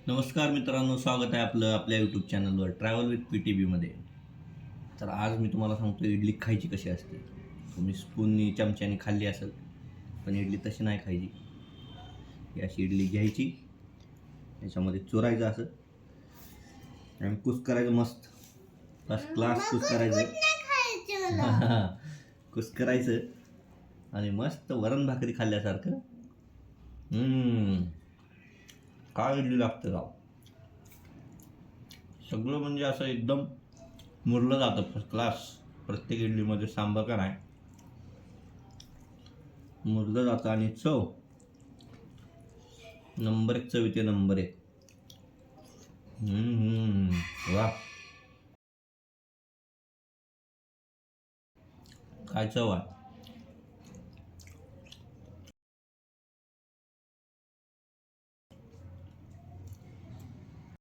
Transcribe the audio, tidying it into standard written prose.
नमस्कार मित्रांनो, स्वागत आहे आपलं आपल्या यूट्यूब चॅनलवर ट्रॅव्हल विथ PTBमध्ये. तर आज मी तुम्हाला सांगतो इडली खायची कशी असते. तुम्ही स्पूननी चमच्याने खाल्ली असेल, पण इडली तशी नाही खायची. ही अशी इडली घ्यायची, याच्यामध्ये चुरायचं असं आणि कुस करायचं मस्त. फर्स्ट क्लास कुस करायचं. कुस करायचं आणि मस्त वरण भाकरी खाल्ल्यासारखं. काय इडली लागतं राव. सगळं म्हणजे असं एकदम मुरलं जातं फर्स्ट क्लास. प्रत्येक इडलीमध्ये सांबार का नाही मुरलं जातं आणि चव नंबर एक. चव येते नंबर एक. वा, काय चव आहे.